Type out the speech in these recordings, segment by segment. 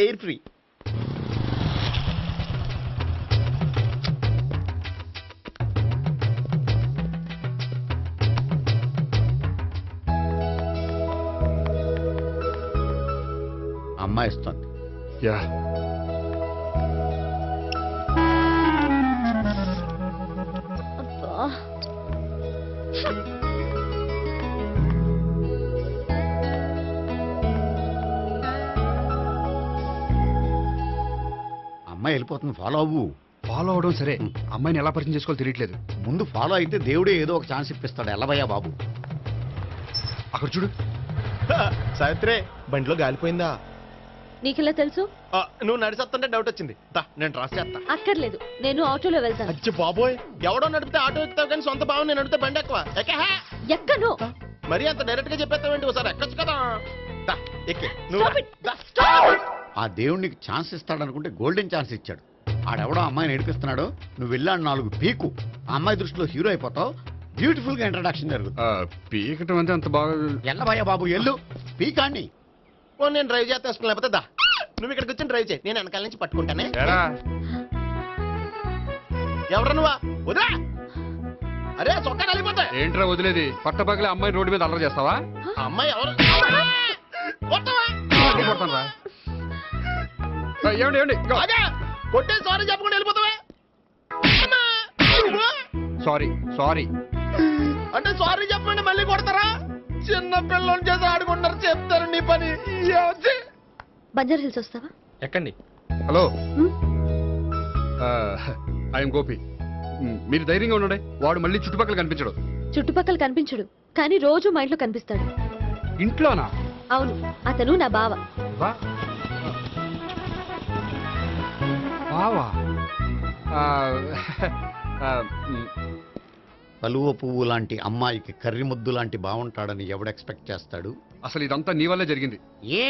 Air free. అమ్మాయి ఇస్తుంది. Yeah అమ్మాయి వెళ్ళిపోతుంది, ఫాలో అవ్వు. ఫాలో అవడం సరే, అమ్మాయిని ఎలా పరిచయం చేసుకోవాలో తెలియట్లేదు. ముందు ఫాలో అయితే దేవుడే ఏదో ఒక ఛాన్స్ ఇప్పిస్తాడు. ఎల్లవయ్యా బాబు. అక్కడ చూడు. సావిత్రే, బండిలో గాలిపోయిందా? నీకెలా తెలుసు? నువ్వు నడిచేస్తుంటే డౌట్ వచ్చింది. నేను ట్రాస్ చేస్తా. అక్కర్లేదు, నేను ఆటోలో వెళ్తాను. అచ్చి బాబోయ్, ఎవడో నడిపితే ఆటో ఎక్కుతావు కానీ సొంత భావం నేను నడిపితే బండి ఎక్కువ. ఎక్కను. మరి అంత డైరెక్ట్ గా చెప్పేస్తావేంటి? ఒకసారి ఎక్కొచ్చు కదా. ఎక్కే Stop it. ఆ దేవుడు నీకు ఛాన్స్ ఇస్తాడనుకుంటే గోల్డెన్ ఛాన్స్ ఇచ్చాడు. ఆడెవడో అమ్మాయిని ఏడిపిస్తున్నాడు, నువ్వు వెళ్ళాడు 4 పీకు. ఆ అమ్మాయి దృష్టిలో హీరో అయిపోతావు. బ్యూటిఫుల్ గా ఇంట్రడక్షన్ జరుగుతుంది. పీకటం అంటే అంత బాగా. ఎల్లవయ్యా బాబు, ఎల్లు పీకాన్ని. నేను డ్రైవ్ చేస్తాను, లేకపోతే దా నువ్వు ఇక్కడికి వచ్చి డ్రైవ్ చేయి, నేను వెనకాల నుంచి పట్టుకుంటానే. ఎవరు నువ్వా? వదిలే. అరే చొక్కా కలిగిపోతా. ఏంట్రా వదిలేది? పట్టపగలే అమ్మాయి రోడ్డు మీద అల్లరి చేస్తావా? అమ్మాయి ఎవరు? ఏమండి ఏమండి, అదే కొట్టే సారీ చెప్పకుండా వెళ్ళిపోతావా? సారీ సారీ అంటే సారీ చెప్పండి మళ్ళీ కొడతారా? చిన్న పిల్లలు చేసి ఆడుకుంటారు, చెప్తారు నీ పని. బంజారా హిల్స్ వస్తావా? ఎక్కండి. Hello, I'm Gopi. మీరు ధైర్యంగా ఉండండి. వాడు మళ్ళీ చుట్టుపక్కల కనిపించడు. చుట్టుపక్కల కనిపించడు, కానీ రోజు మా ఇంట్లో కనిపిస్తాడు. ఇంట్లోనా? అవును, అతను నా బావ. బావా? కలువ పువ్వు లాంటి అమ్మాయికి కర్రి ముద్దు లాంటి బాగుంటాడని ఎవడు ఎక్స్పెక్ట్ చేస్తాడు? అసలు ఇదంతా నీ వల్లే జరిగింది. ఏ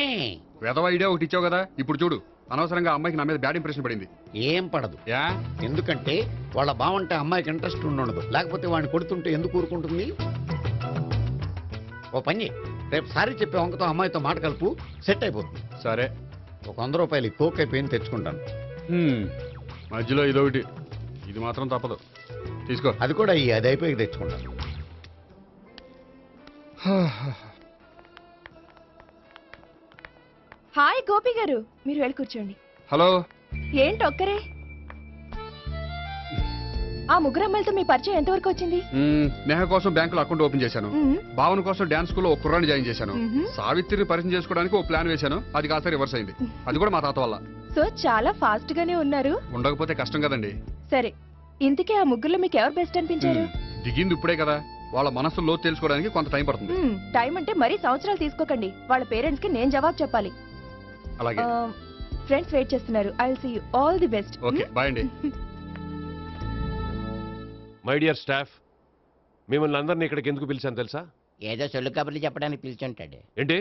వెధవ ఐడియా ఒకటి ఇచ్చావు కదా, ఇప్పుడు చూడు. అనవసరంగా అమ్మాయికి నా మీద బ్యాడ్ ఇంప్రెషన్ పడింది. ఏం పడదు. యా, ఎందుకంటే వాళ్ళ బాగుంటే అమ్మాయికి ఇంట్రెస్ట్ ఉండదు. లేకపోతే వాడిని కొడుతుంటే ఎందుకు ఊరుకుంటుంది? ఓ పని, రేపు సారీ చెప్పే వంకతో అమ్మాయితో మాట కలుపు, సెట్ అయిపోతుంది. సరే. ఒక 100 రూపాయలు కోక్ అయిపోయింది, తెచ్చుకుంటాను. మధ్యలో ఇదొకటి, ఇది మాత్రం తప్పదు. తీసుకో. అది కూడా అది అయిపోయి తెచ్చుకుంటాను. హాయ్ గోపి గారు, మీరు వెళ్ళి కూర్చోండి. హలో. ఏంటి ఒక్కరే? ఆ ముగ్గురు అమ్మాయిలతో మీ పరిచయం ఎంతవరకు వచ్చింది? నేహ కోసం బ్యాంకులో అకౌంట్ ఓపెన్ చేశాను. భావన కోసం డాన్స్ స్కూల్లో ఒక కుర్రాన్ని జాయిన్ చేశాను. సావిత్రిని పరిచయం చేసుకోవడానికి ఒక ప్లాన్ వేశాను. అది కాస్త రివర్స్ అయింది. అది కూడా మా తాత వల్ల. సో చాలా ఫాస్ట్ గానే ఉన్నారు. ఉండకపోతే కష్టం కదండి. సరే, ఇంతకీ ఆ ముగ్గురులో మీకు ఎవరు బెస్ట్ అనిపించారు? దిగింది ఇప్పుడే కదా, వాళ్ళ మనసు లోతు తెలుసుకోవడానికి కొంత టైం పడుతుంది. టైం అంటే మరీ సంవత్సరాలు తీసుకోకండి. వాళ్ళ పేరెంట్స్ కి నేను జవాబు చెప్పాలి. అలాగే. ఫ్రెండ్స్ వెయిట్ చేస్తున్నారు. I will see you. All the best. Okay, bye అండి. మై డియర్ స్టాఫ్, మిమ్మల్ని అందరినీ ఇక్కడికి ఎందుకు పిలిచాను తెలుసా? ఏదో సొల్లు కబుర్లు చెప్పడానికి పిలిచుంటాడు. ఏంటి?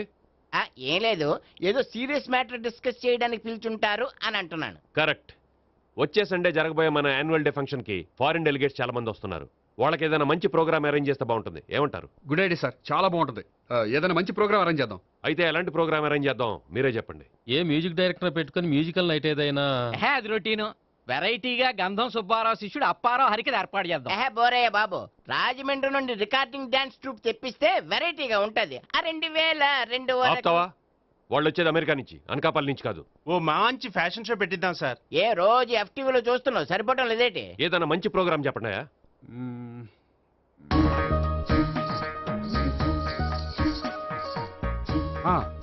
ఏం లేదు, ఏదో సీరియస్ మ్యాటర్ డిస్కస్ చేయడానికి పిలిచుంటారు అని అంటున్నాను. కరెక్ట్. వచ్చే సండే జరగబోయే మన యాన్యువల్ డే ఫంక్షన్ కి ఫారిన్ డెలిగేట్స్ చాలా మంది వస్తున్నారు. వాళ్ళకి ఏదైనా మంచి ప్రోగ్రామ్ అరేంజ్ చేస్తే బాగుంటుంది. ఏమంటారు? గుడ్ ఐడియా సార్, చాలా బాగుంటుంది. ఏదైనా మంచి ప్రోగ్రామ్ అరేంజ్ చేద్దాం. అయితే ఎలాంటి ప్రోగ్రామ్ అరేంజ్ చేద్దాం మీరే చెప్పండి. ఏ మ్యూజిక్ డైరెక్టర్ పెట్టుకుని మ్యూజికల్ నైట్ ఏదైనా? అది రొటీను. వెరైటీగా గంధం సుబ్బారావు శిష్యుడు అప్పారావు హరికి ఏర్పాటు చేద్దాం. బోరయ్య బాబు, రాజమండ్రి నుండి రికార్డింగ్ డాన్స్ ట్రూప్ తెప్పిస్తే వెరైటీగా ఉంటది. 2002 వాళ్ళు వచ్చేది అమెరికా నుంచి, అనకాపల్లి నుంచి కాదు. ఓ మంచి ఫ్యాషన్ షో పెట్టిద్దాం సార్. ఏ రోజు FTVలో చూస్తున్నావు, సరిపోవటం లేదేటి? ఏదైనా మంచి ప్రోగ్రామ్ చెప్పండి.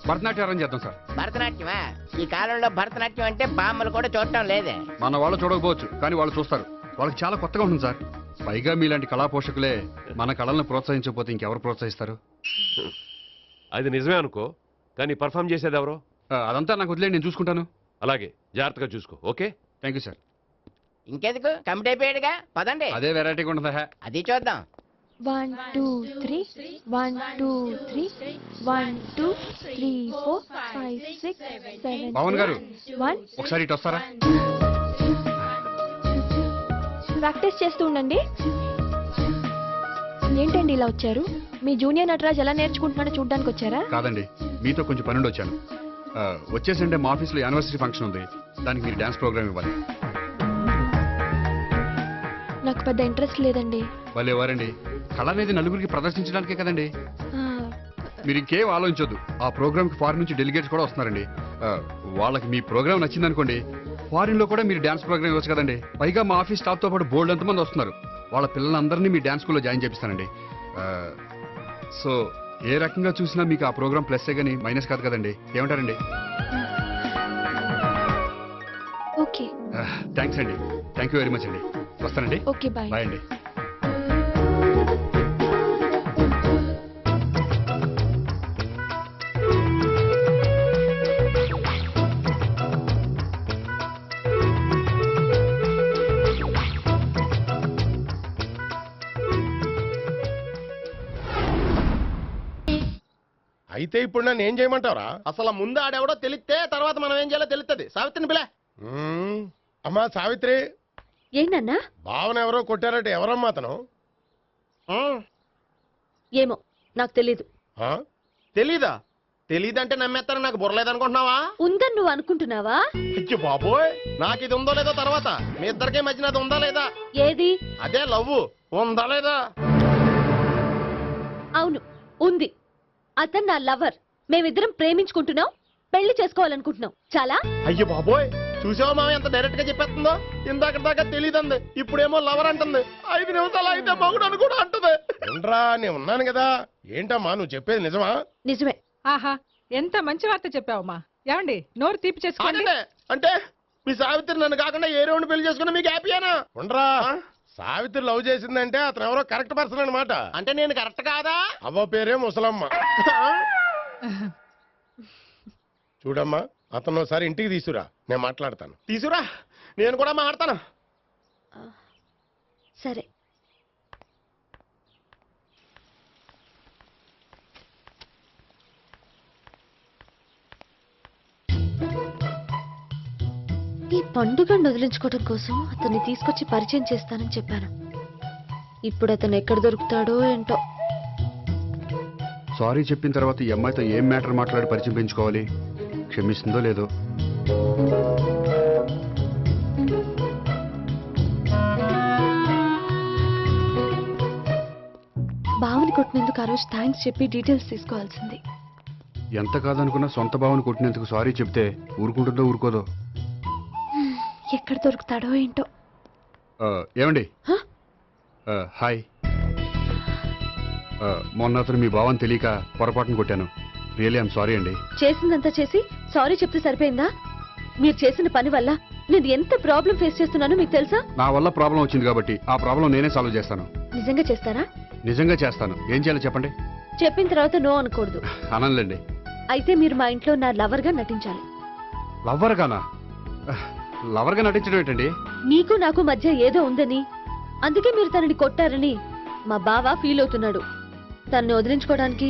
భరతనాట్యం అరేంజ్ చేద్దాం సార్. భరతనాట్యమా? ఈ కాలంలో భరతనాట్యం అంటే బామ్మలు కూడా చూడటం లేదే. మన వాళ్ళు చూడకపోవచ్చు, కానీ వాళ్ళు చూస్తారు. వాళ్ళకి చాలా కొత్తగా ఉంటుంది సార్. పైగా మీలాంటి కళా పోషకులే మన కళలను ప్రోత్సహించకపోతే ఇంకెవరు ప్రోత్సహిస్తారు? అది నిజమే అనుకో, కానీ పర్ఫామ్ చేసేది ఎవరో? అదంతా నాకు వదిలేండి, నేను చూసుకుంటాను. అలాగే, జాగ్రత్తగా చూసుకో. Okay, thank you sir. ఇంకెందుకు, కమిటీ అయిపోయాడుగా, పదండి. అదే వెరైటీగా ఉంటుందా? అది చూద్దాం. 1 2 3 1 2 3 1 2 3 4 5 6 7 పవన్ గారు, 1. ఒకసారి ఇటు వస్తారా? ప్రాక్టీస్ చేస్తూ ఉండండి. ఏంటండి ఇలా వచ్చారు? మీ జూనియర్ నటరాజ్ ఎలా నేర్చుకుంటున్నాడో చూడడానికి వచ్చారా? కాదండి, మీతో కొంచెం పనుండి వచ్చాను. వచ్చే సండే మా ఆఫీస్లో యానివర్సరీ ఫంక్షన్ ఉంది, దానికి మీరు డ్యాన్స్ ప్రోగ్రామ్ ఇవ్వాలి. నాకు పెద్ద ఇంట్రెస్ట్ లేదండి. వాళ్ళు ఎవరండి? కళ అనేది నలుగురికి ప్రదర్శించడానికే కదండి. ఆ, మీరు ఇంకేం ఆలోచించొద్దు. ఆ ప్రోగ్రామ్కి ఫారిన్ నుంచి డెలిగేట్స్ కూడా వస్తున్నారండి. వాళ్ళకి మీ ప్రోగ్రామ్ నచ్చిందనుకోండి, ఫారిన్ లో కూడా మీరు డ్యాన్స్ ప్రోగ్రామ్ ఇవ్వచ్చు కదండి. పైగా మా ఆఫీస్ స్టాఫ్ తో పాటు బోల్డ్ ఎంతమంది వస్తున్నారు. వాళ్ళ పిల్లలందరినీ మీ డ్యాన్స్ స్కూల్లో జాయిన్ చేపిస్తానండి. సో ఏ రకంగా చూసినా మీకు ఆ ప్రోగ్రామ్ ప్లస్సే కానీ మైనస్ కాదు కదండి. ఏమంటారండి? ఓకే. థ్యాంక్స్ అండి. థ్యాంక్ యూ వెరీ మచ్ అండి. వస్తానండి. Okay, bye. బాయ్ అండి. అయితే ఇప్పుడు నన్ను ఏం చేయమంటావరా? అసలు ముందు ఆడెవడో తెలిస్తే తర్వాత మనం ఏం చేయాలో తెలుస్తుంది. సావిత్రిని పిల్ల. అమ్మా సావిత్రి, ఏంటన్నా? భావన ఎవరో కొట్టారట. ఎవరమ్మా అతను? ఏమో నాకు తెలీదు. తెలీదా? తెలీదంటే నమ్మేస్తారని నాకు బుర్రలేదనుకుంటున్నావా? ఉందని నువ్వు అనుకుంటున్నావా? అయ్యో బాబోయ్, నాకు ఇది ఉందో లేదో తర్వాత. మీ ఇద్దరికే మధ్యన అది ఉందా లేదా? ఏది? అదే లవ్ ఉందా లేదా? అవును, ఉంది. అతను నా లవర్. మేమిద్దరం ప్రేమించుకుంటున్నాం, పెళ్లి చేసుకోవాలనుకుంటున్నాం. చాలా. అయ్యో బాబోయ్, చూసావా మామ ఎంత డైరెక్ట్ గా చెప్పేస్తుందో? ఇందాక దాకా తెలియదండి, ఇప్పుడేమో లవర్ అంటుంది. 5 నిమిషాలు అయితే మగుడు అని కూడా అంటుంది. ఏంట్రా, నేను ఉన్నాను కదా. ఏంటమ్మా నువ్వు చెప్పేది నిజమా? నిజమే. ఆహా, ఎంత మంచి వార్త చెప్పావమ్మా. ఏమండి, నోరు తీపి చేసుకోండి. అంటే మీ సావిత్రి నన్ను కాకుండా ఏ రౌండ్ పెళ్లి చేసుకున్నా మీకు హ్యాపీయేనా? ఉండరా, సావిత్రి లవ్ చేసిందంటే అతను ఎవరో కరెక్ట్ పర్సన్ అనమాట. అంటే నేను కరెక్ట్ కాదా? అవ్వ పేరే ముసలమ్మ. చూడమ్మా, అతను ఒకసారి ఇంటికి తీసుకురా, నేను మాట్లాడతాను. తీసుకురా, నేను కూడా మాట్లాడతాను. సరే. ఈ పండుగను వదిలించుకోవడం కోసం అతన్ని తీసుకొచ్చి పరిచయం చేస్తానని చెప్పాను. ఇప్పుడు అతను ఎక్కడ దొరుకుతాడో ఏంటో. సారీ చెప్పిన తర్వాత ఈ అమ్మాయితో ఏం మ్యాటర్ మాట్లాడి పరిచయం పెంచుకోవాలి? క్షమిస్తుందో లేదో. బావని కొట్టినందుకు ఆ రోజు థ్యాంక్స్ చెప్పి డీటెయిల్స్ తీసుకోవాల్సింది. ఎంత కాదనుకున్నా సొంత భావన కొట్టినందుకు సారీ చెప్తే ఊరుకుంటుందో ఊరుకోదో. ఎక్కడ దొరుకుతాడో ఏంటో. ఏమండి? హాయ్. మొన్న అతను మీ భావన తెలియక పొరపాటును కొట్టాను. రియలీ ఐఎమ్ సారీ అండి. చేసిందంతా చేసి సారీ చెప్తే సరిపోయిందా? మీరు చేసిన పని వల్ల నేను ఎంత ప్రాబ్లం ఫేస్ చేస్తున్నానో మీకు తెలుసా? నా వల్ల ప్రాబ్లం వచ్చింది కాబట్టి ఆ ప్రాబ్లం నేనే సాల్వ్ చేస్తాను. నిజంగా చేస్తారా? నిజంగా చేస్తాను. ఏం చేయాలో చెప్పండి. చెప్పిన తర్వాత నో అనకూడదు. అనలేండి. అయితే మీరు మా ఇంట్లో నా లవర్ గా నటించాలి. లవర్ గానా? లవర్ గా నటించడం ఏంటండి? మీకు నాకు మధ్య ఏదో ఉందని, అందుకే మీరు తనని కొట్టారని మా బావ ఫీల్ అవుతున్నాడు. తనని వదిలించుకోవడానికి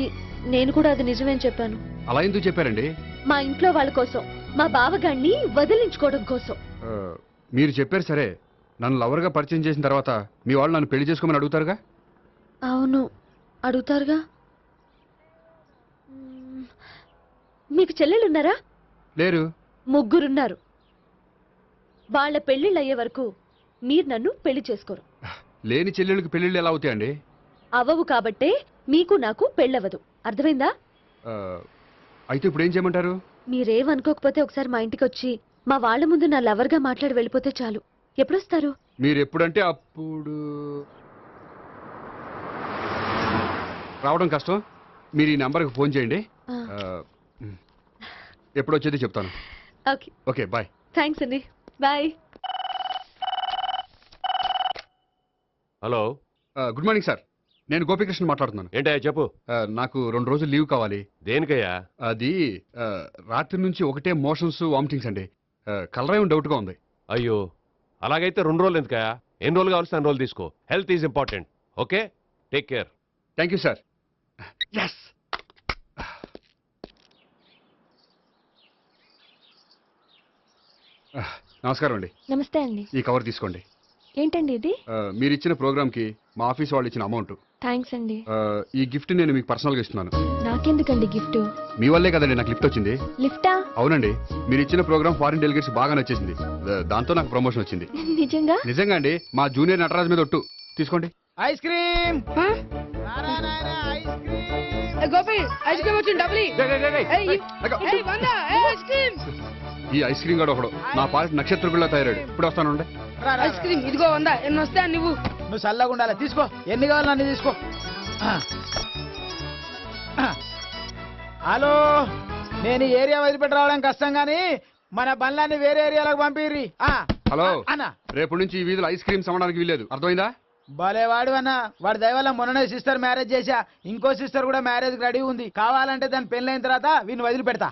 నేను కూడా అది నిజమేని చెప్పాను. అలా ఎందుకు చెప్పారండి? మా ఇంట్లో వాళ్ళ కోసం, మా బావగాన్ని వదిలించుకోవడం కోసం. మీరు చెప్పారు సరే, నన్ను లవర్గా పరిచయం చేసిన తర్వాత మీ వాళ్ళు నన్ను పెళ్లి చేసుకోమని అడుగుతారుగా? అవును, అడుగుతారుగా. మీకు చెల్లెలున్నారా? లేరు. ముగ్గురున్నారు. వాళ్ళ పెళ్లిళ్ళు అయ్యే వరకు మీరు నన్ను పెళ్లి చేసుకోరు. లేని చెల్లెళ్ళకి పెళ్లిళ్ళు ఎలా అవుతాయండి? అవ్వవు కాబట్టే మీకు నాకు పెళ్ళవదు. అర్థమైందా? అయితే ఇప్పుడు ఏం చేయమంటారు? మీరేమనుకోకపోతే ఒకసారి మా ఇంటికి వచ్చి మా వాళ్ళ ముందు నా లవర్గా మాట్లాడి వెళ్ళిపోతే చాలు. ఎప్పుడొస్తారు? మీరు ఎప్పుడంటే అప్పుడు. రావడం కష్టం. మీరు ఈ నంబర్కి ఫోన్ చేయండి. ఎప్పుడు వచ్చేది చెప్తాను. ఓకే. Okay, bye. థ్యాంక్స్ అండి. Bye. Hello. Good morning sir. నేను గోపికృష్ణ మాట్లాడుతున్నాను. ఏంటయ్యా చెప్పు. నాకు 2 రోజులు లీవ్ కావాలి. దేనికయ్యా? అది రాత్రి నుంచి ఒకటే మోషన్స్, వామిటింగ్స్ అండి. కలరేం డౌట్గా ఉంది. అయ్యో, అలాగైతే 2 రోజులు ఎందుకయ్యా? ఎన్ని రోజులు కావాల్సిన 2 రోజులు తీసుకో. Health is important. Okay, take care. Thank you sir. Yes. నమస్కారం అండి. నమస్తే అండి. ఈ కవర్ తీసుకోండి. ఏంటండి ఇది? మీరు ఇచ్చిన ప్రోగ్రామ్కి మా ఆఫీస్ వాళ్ళు ఇచ్చిన అమౌంట్. థ్యాంక్స్ అండి. ఈ గిఫ్ట్ నేను మీకు పర్సనల్గా ఇస్తున్నాను. నా నాకెందుకండి గిఫ్ట్? మీ వల్లే కదండి నాకు లిఫ్ట్ వచ్చింది. లిఫ్టా? అవునండి, మీరు ఇచ్చిన ప్రోగ్రామ్ ఫారిన్ డెలిగేట్స్ బాగా నచ్చేసింది. దాంతో నాకు ప్రమోషన్ వచ్చింది. నిజంగా? నిజంగా అండి, మా జూనియర్ నటరాజ్ మీద ఒట్టు. తీసుకోండి. Ice cream Gopi ice cream వచ్చింది డబ్బులు ఈ ఐస్ క్రీమ్ గడు ఒకడు నా పాలిట నక్షత్రకుల్లా తయారాడు. ఇప్పుడు వస్తానండి. ఐస్ క్రీమ్ ఇదిగో 100 ఎన్ని వస్తాయి నువ్వు చల్లగా ఉండాలి. తీసుకో, ఎన్ని కావాలి అన్ని తీసుకో. హలో, నేను ఈ ఏరియా వదిలిపెట్టి రావడం కష్టం గానీ మన బండ్లన్నీ వేరే ఏరియాలకు పంపిర్రి. హలో అన్న, రేపు నుంచి ఈ వీధిలో ఐస్ క్రీమ్స్ అమ్మడానికి వీల్లేదు, అర్థమైందా? భలే వాడు అన్న. వాడి దయ వల్ల మొన్ననే సిస్టర్ మ్యారేజ్ చేశా. ఇంకో సిస్టర్ కూడా మ్యారేజ్ రెడీ ఉంది. కావాలంటే దాని పెళ్ళైన తర్వాత వీడిని వదిలిపెడతా.